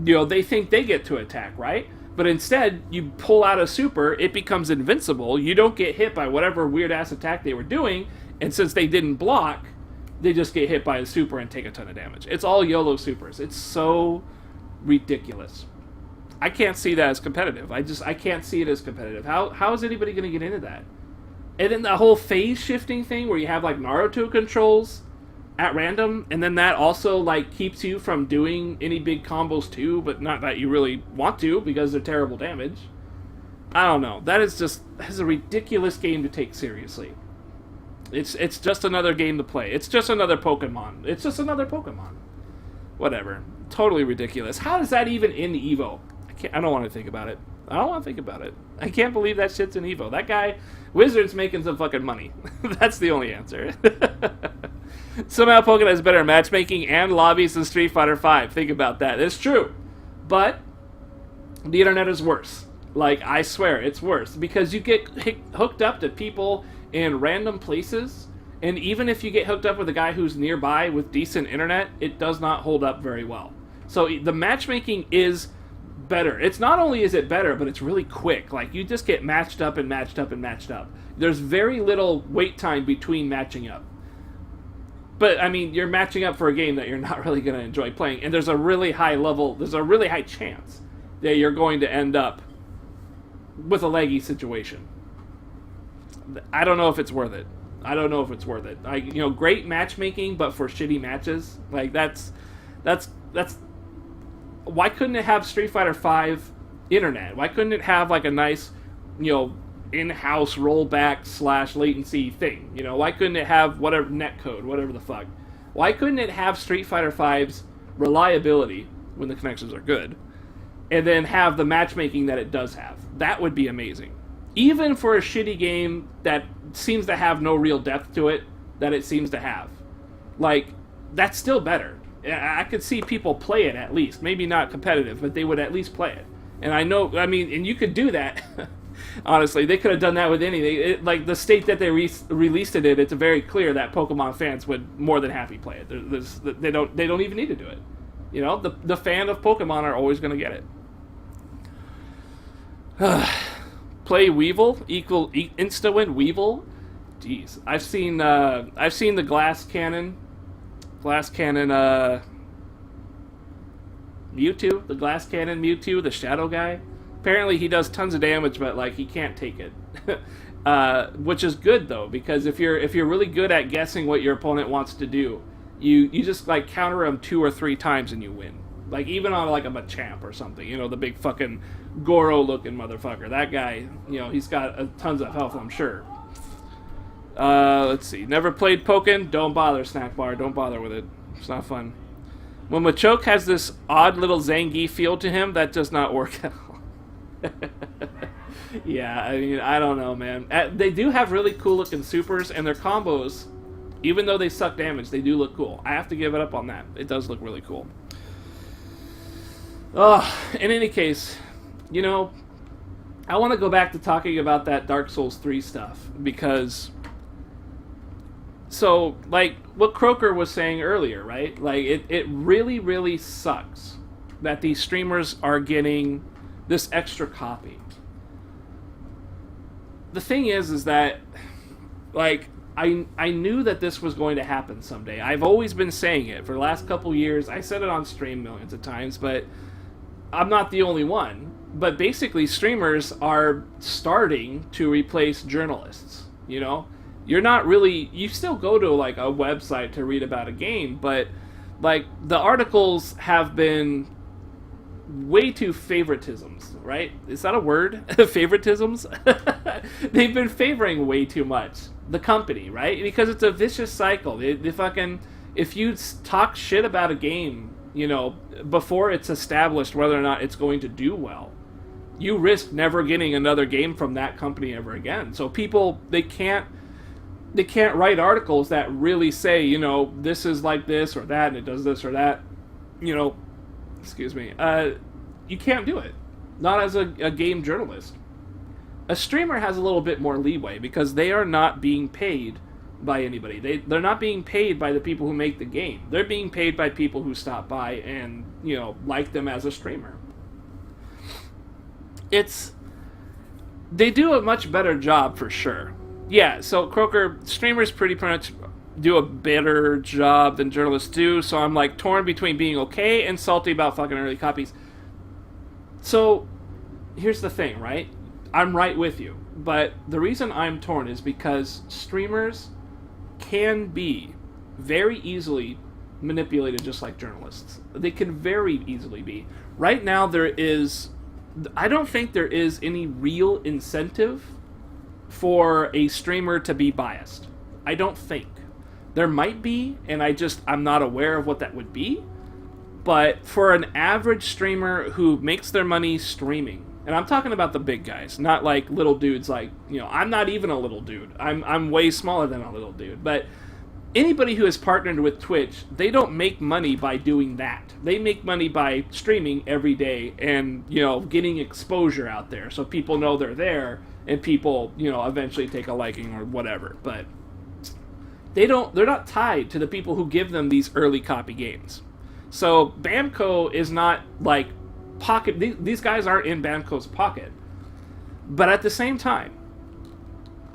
you know, they think they get to attack, right? But instead, you pull out a super, it becomes invincible. You don't get hit by whatever weird-ass attack they were doing. And since they didn't block, they just get hit by a super and take a ton of damage. It's all YOLO supers. It's so ridiculous. I can't see that as competitive. I can't see it as competitive. How is anybody going to get into that? And then the whole phase shifting thing where you have like Naruto controls at random, and then that also like keeps you from doing any big combos too, but not that you really want to because they're terrible damage. I don't know. That's a ridiculous game to take seriously. It's just another game to play. It's just another Pokemon. It's just another Pokemon. Whatever. Totally ridiculous. How is that even in Evo? I don't want to think about it. I don't want to think about it. I can't believe that shit's in Evo. That guy, Wizard's making some fucking money. That's the only answer. Somehow Pokemon has better matchmaking and lobbies than Street Fighter V. Think about that. It's true. But the internet is worse. Like, I swear, it's worse. Because you get hooked up to people in random places, and even if you get hooked up with a guy who's nearby with decent internet, it does not hold up very well. So the matchmaking is better. It's not only is it better, but it's really quick. Like, you just get matched up and matched up and matched up. There's very little wait time between matching up. But, I mean, you're matching up for a game that you're not really going to enjoy playing, and there's a really high chance that you're going to end up with a laggy situation. I don't know if it's worth it. Great matchmaking, but for shitty matches, like, that's why couldn't it have Street Fighter V internet? Why couldn't it have like a nice, in-house rollback / latency thing? Why couldn't it have whatever netcode, whatever the fuck? Why couldn't it have Street Fighter V's reliability when the connections are good, and then have the matchmaking that it does have? That would be amazing. Even for a shitty game that seems to have no real depth to it, that it seems to have. Like, that's still better. I could see people play it at least. Maybe not competitive, but they would at least play it. And and you could do that. Honestly, they could have done that with anything. Like, the state that they released it in, it's very clear that Pokemon fans would more than happy play it. They don't even need to do it. The fan of Pokemon are always going to get it. Play Weevil equal insta win Weevil. Jeez, I've seen the glass cannon Mewtwo, the glass cannon Mewtwo, the shadow guy. Apparently he does tons of damage, but like he can't take it. Which is good though, because if you're really good at guessing what your opponent wants to do, you just like counter him 2 or 3 times and you win. Like even on like a Machamp or something, the big fucking Goro looking motherfucker. That guy, he's got tons of health, I'm sure. Let's see. Never played Pokken? Don't bother, Snack Bar. Don't bother with it. It's not fun. When Machoke has this odd little Zangief feel to him, that does not work at all. Yeah, I mean, I don't know, man. They do have really cool looking supers, and their combos, even though they suck damage, they do look cool. I have to give it up on that. It does look really cool. In any case, I want to go back to talking about that Dark Souls 3 stuff, because... So, like, what Croker was saying earlier, right? Like, it really, really sucks that these streamers are getting this extra copy. The thing is that, like, I knew that this was going to happen someday. I've always been saying it for the last couple years. I said it on stream millions of times, but I'm not the only one. But basically, streamers are starting to replace journalists, You're not really... You still go to, like, a website to read about a game, but, like, the articles have been way too favoritisms, right? Is that a word? Favoritisms? They've been favoring way too much the company, right? Because it's a vicious cycle. They fucking... If you talk shit about a game, before it's established whether or not it's going to do well, you risk never getting another game from that company ever again. So people, they can't write articles that really say, this is like this or that, and it does this or that. Excuse me. You can't do it. Not as a game journalist. A streamer has a little bit more leeway because they are not being paid by anybody. They're not being paid by the people who make the game. They're being paid by people who stop by and, like them as a streamer. They do a much better job for sure. Yeah, so Croker, streamers pretty much do a better job than journalists do, so I'm like torn between being okay and salty about fucking early copies. So, here's the thing, right? I'm right with you, but the reason I'm torn is because streamers can be very easily manipulated just like journalists. They can very easily be. Right now I don't think there is any real incentive for a streamer to be biased. I don't think. There might be, and I'm not aware of what that would be. But for an average streamer who makes their money streaming, and I'm talking about the big guys, not like little dudes like, I'm not even a little dude. I'm way smaller than a little dude. But anybody who is partnered with Twitch, they don't make money by doing that. They make money by streaming every day and, getting exposure out there so people know they're there and people, eventually take a liking or whatever. But they're not tied to the people who give them these early copy games. So Bamco is not like pocket. These guys aren't in Bamco's pocket. But at the same time,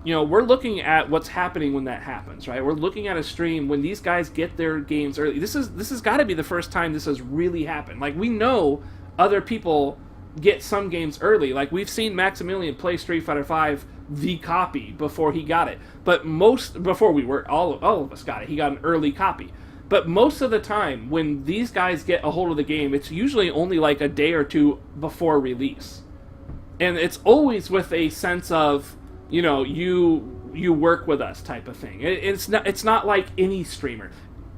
we're looking at what's happening when that happens, right? We're looking at a stream when these guys get their games early. This has got to be the first time this has really happened. Like, we know other people get some games early. Like, we've seen Maximilian play Street Fighter V the copy before he got it. But before we were, all of us got it. He got an early copy. But most of the time, when these guys get a hold of the game, it's usually only like a day or two before release. And it's always with a sense of, you work with us type of thing. It's not like any streamer.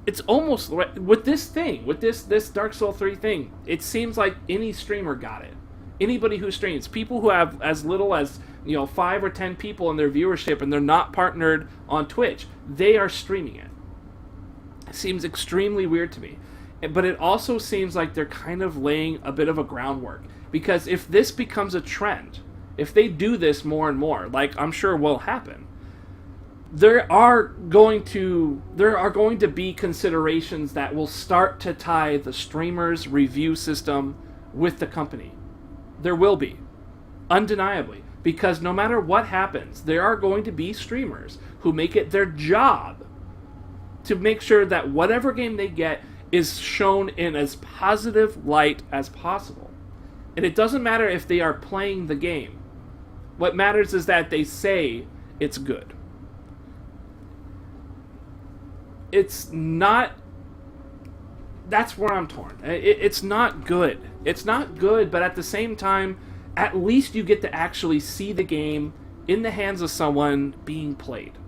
It's almost like, with this Dark Souls 3 thing, it seems like any streamer got it. Anybody who streams, people who have as little as 5 or 10 people in their viewership and they're not partnered on Twitch, they are streaming it. It seems extremely weird to me. But it also seems like they're kind of laying a bit of a groundwork. Because if this becomes a trend, if they do this more and more, like I'm sure will happen, there are going to be considerations that will start to tie the streamer's review system with the company. There will be. Undeniably. Because no matter what happens, there are going to be streamers who make it their job to make sure that whatever game they get is shown in as positive light as possible. And it doesn't matter if they are playing the game. What matters is that they say it's good. It's not... That's where I'm torn. It's not good. It's not good, but at the same time, at least you get to actually see the game in the hands of someone being played.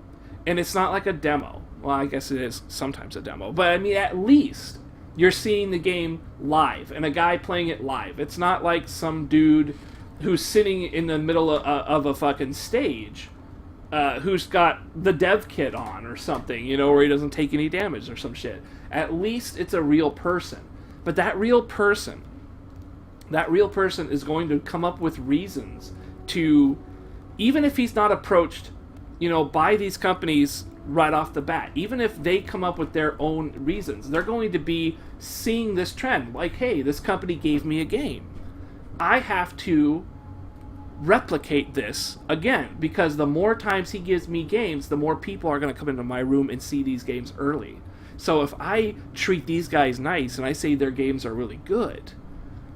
And it's not like a demo. Well, I guess it is sometimes a demo. But, I mean, at least you're seeing the game live and a guy playing it live. It's not like some dude who's sitting in the middle of a fucking stage who's got the dev kit on or something, you know, where he doesn't take any damage or some shit. At least it's a real person. But that real person is going to come up with reasons to, even if he's not approached, you know, by these companies right off the bat, even if they come up with their own reasons, they're going to be seeing this trend. Like, hey, this company gave me a game. I have to replicate this again, because the more times he gives me games, the more people are going to come into my room and see these games early. So if I treat these guys nice and I say their games are really good,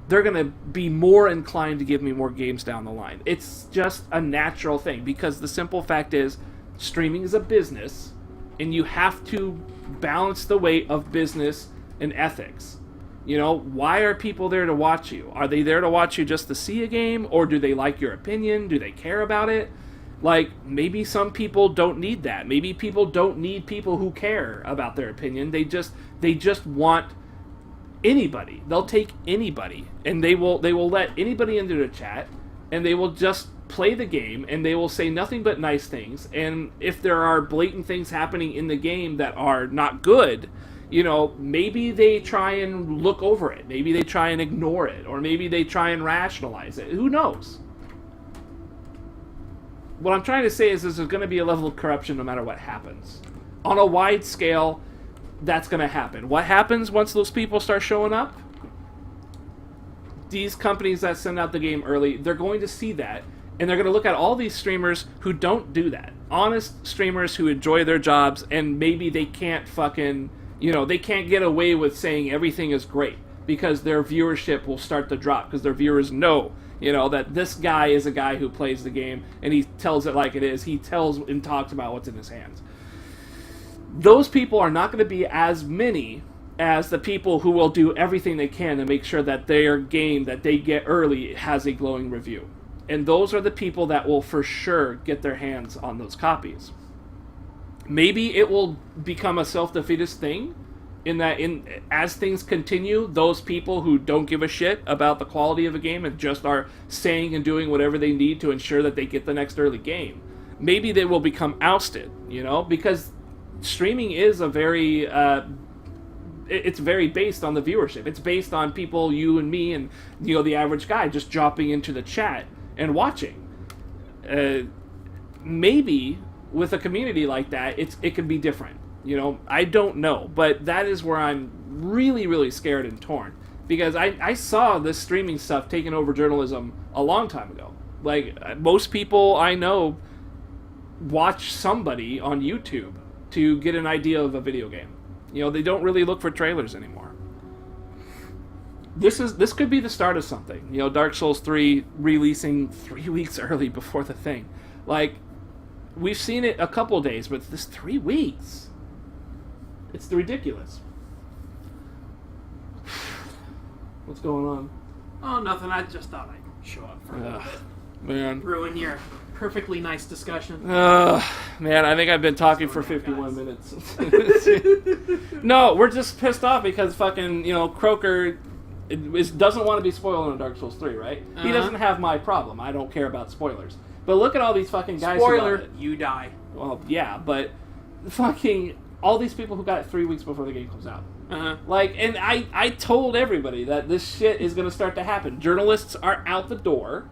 they're going to be more inclined to give me more games down the line. It's just a natural thing, because the simple fact is, streaming is a business, and you have to balance the weight of business and ethics. You know, why are people there to watch you? Are they there to watch you just to see a game, or do they like your opinion? Do they care about it? Like, maybe some people don't need that. Maybe people don't need people who care about their opinion. They just want anybody. They'll take anybody, and they will let anybody into the chat, and they will just play the game, and they will say nothing but nice things. And if there are blatant things happening in the game that are not good, you know, maybe they try and look over it. Maybe they try and ignore it, or maybe they try and rationalize it. Who knows? What I'm trying to say is there's going to be a level of corruption no matter what happens. On a wide scale, that's going to happen. What happens once those people start showing up? These companies that send out the game early, they're going to see that, and they're going to look at all these streamers who don't do that. Honest streamers who enjoy their jobs, and maybe they can't fucking, you know, they can't get away with saying everything is great, because their viewership will start to drop, because their viewers know, you know, that this guy is a guy who plays the game, and he tells it like it is. He tells and talks about what's in his hands. Those people are not going to be as many as the people who will do everything they can to make sure that their game that they get early has a glowing review. And those are the people that will for sure get their hands on those copies. Maybe it will become a self-defeatist thing, in that as things continue, those people who don't give a shit about the quality of a game and just are saying and doing whatever they need to ensure that they get the next early game, maybe they will become ousted, you know, because streaming is a very it's very based on the viewership. It's based on people, you and me, and, you know, the average guy just dropping into the chat and watching. Maybe with a community like that, it can be different. You know, I don't know, but that is where I'm really, really scared and torn, because I saw this streaming stuff taking over journalism a long time ago. Like, most people I know watch somebody on YouTube to get an idea of a video game. You know, they don't really look for trailers anymore. This could be the start of something. You know, Dark Souls 3 releasing 3 weeks early before the thing. Like, we've seen it a couple days, but this 3 weeks... It's ridiculous. What's going on? Oh, nothing. I just thought I'd show up for a little bit. Man. Ruin your perfectly nice discussion. Man, I think I've been talking for 51 minutes. No, we're just pissed off because fucking, you know, Croker doesn't want to be spoiled on Dark Souls 3, right? He doesn't have my problem. I don't care about spoilers. But look at all these fucking guys Spoiler, who got it. you die. Well, yeah, but fucking... all these people who got it 3 weeks before the game comes out. Like, and I told everybody that this shit is going to start to happen. Journalists are out the door,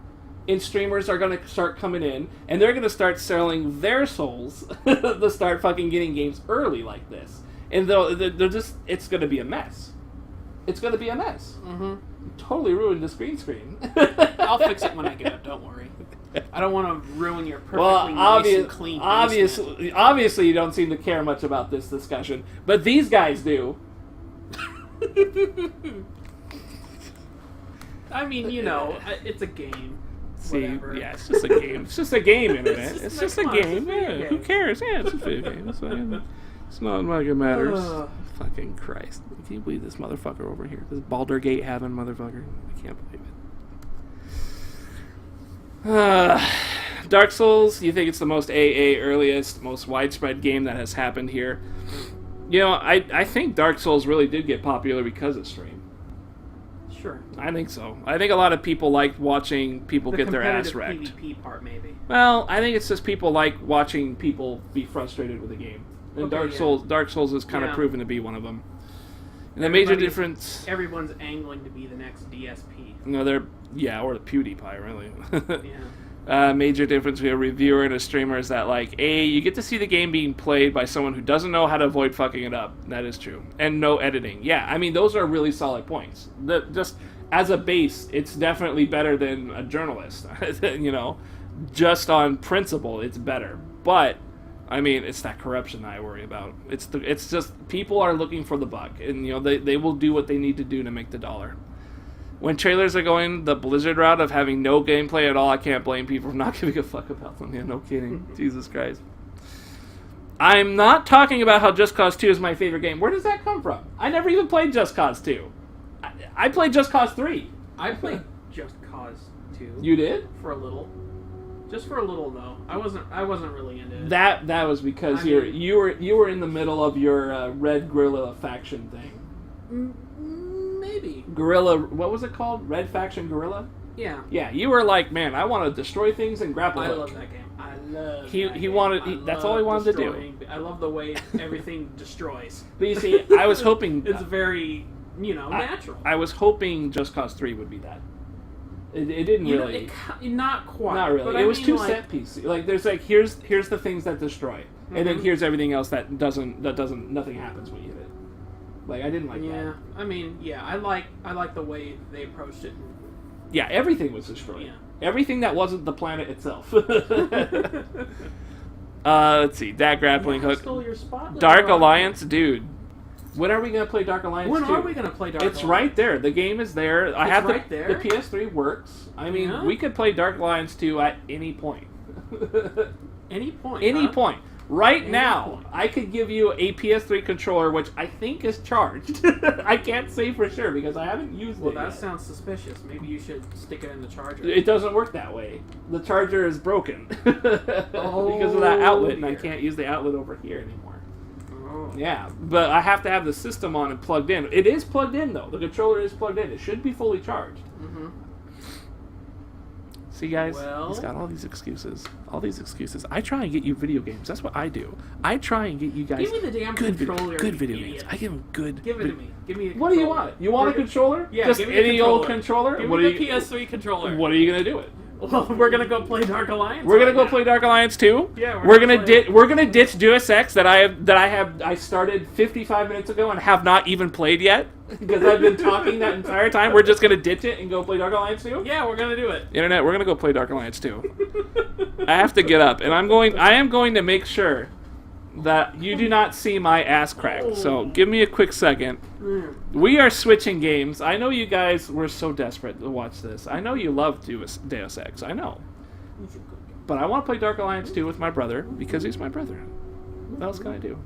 and streamers are going to start coming in, and they're going to start selling their souls to start fucking getting games early like this. And they're just, it's going to be a mess. It's going to be a mess. Totally ruined the screen. I'll fix it when I get up, don't worry. I don't want to ruin your perfectly Well, nice and clean basement. obviously, you don't seem to care much about this discussion, but these guys do. I mean, it's a game. See, Whatever. yeah, it's just a game. It's just a game, internet. It's It's just just a like, come on, game. it's a Yeah, video who game. cares? Yeah, it's a video game. It's not like it matters. Ugh. Fucking Christ. Can you believe this motherfucker over here? This Baldurgate having motherfucker. I can't believe it. Dark Souls, you think it's the most AA, earliest, most widespread game that has happened here. I think Dark Souls really did get popular because of stream. Sure. I think so. I think a lot of people liked watching people get their ass wrecked. The competitive PvP part, maybe. Well, I think it's just people like watching people be frustrated with the game. And Okay, yeah. Dark Souls is kind of Yeah. proven to be one of them. And the major Everybody's- difference... Everyone's angling to be the next DSP. No, or the PewDiePie, really. Yeah. Major difference between a reviewer and a streamer is that, like, you get to see the game being played by someone who doesn't know how to avoid fucking it up. That is true. And no editing. Yeah, I mean, those are really solid points. Just as a base, it's definitely better than a journalist. Just on principle, it's better. But, I mean, it's that corruption that I worry about. It's just, people are looking for the buck. And, they will do what they need to do to make the dollar. When trailers are going the Blizzard route of having no gameplay at all, I can't blame people for not giving a fuck about them. Yeah, no kidding. Jesus Christ. I'm not talking about how Just Cause 2 is my favorite game. Where does that come from? I never even played Just Cause 2. I played Just Cause 3. I played Just Cause 2. You did? For a little. Just for a little, though. I wasn't really into it. That was because you were in the middle of your Red Guerrilla faction thing. Maybe. Guerrilla, what was it called? Red Faction Guerrilla? Yeah. Yeah, you were like, man, I want to destroy things and grapple I hook. love that game. I love He that game. wanted. That's all he wanted to do. Destroying. I love the way everything destroys. But you see, I was hoping It's very, natural. I was hoping Just Cause 3 would be that. It didn't really. Not quite. Not really. But It was too set piece. Like there's like here's the things that destroy, and then here's everything else that doesn't nothing happens when you hit it. Like I didn't like that. Yeah, I mean, I like the way they approached it. Yeah, everything was destroyed. Yeah. Everything that wasn't the planet itself. Let's see. That grappling I hook. stole your spot. Dark Alliance, dude. When are we gonna play Dark Alliance? When 2? are we gonna play Dark Alliance? It's right there. The game is there. I It's have right there? the PS3 works. I mean, Yeah. we could play Dark Alliance 2 at any point. Any point. Any huh? point. Right Any now, point. I could give you a PS3 controller, which I think is charged. I can't say for sure because I haven't used Well, it that yet. sounds suspicious. Maybe you should stick it in the charger. It doesn't work that way. The charger is broken because of that outlet, and I dear. can't use the outlet over here anymore. Oh. Yeah, but I have to have the system on and plugged in. It is plugged in, though. The controller is plugged in. It should be fully charged. Mm-hmm. See, guys? Well- He's got all these excuses. All these excuses. I try and get you video games. That's what I do. I try and get you guys Give me the damn controller, good you video idiot. games. I give them good... Give it to me. Give me. A What do you controller. want? You want a controller? Yeah, Just give me the any old controller? Give What me are the you, PS3 controller. What are you going to do it? Well, we're gonna go play Dark Alliance. We're gonna right go now. play Dark Alliance 2. Yeah, we're gonna ditch Deus Ex that I started 55 minutes ago and have not even played yet because I've been talking that entire time. We're just gonna ditch it and go play Dark Alliance 2. Yeah, we're gonna do it. Internet, we're gonna go play Dark Alliance 2. I have to get up, and I am going to make sure that you do not see my ass crack. So give me a quick second. We are switching games. I know you guys were so desperate to watch this. I know you love Deus Ex. I know. But I want to play Dark Alliance 2 with my brother because he's my brother. What else can I do?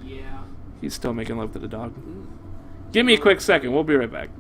Yeah. He's still making love to the dog. Give me a quick second. We'll be right back.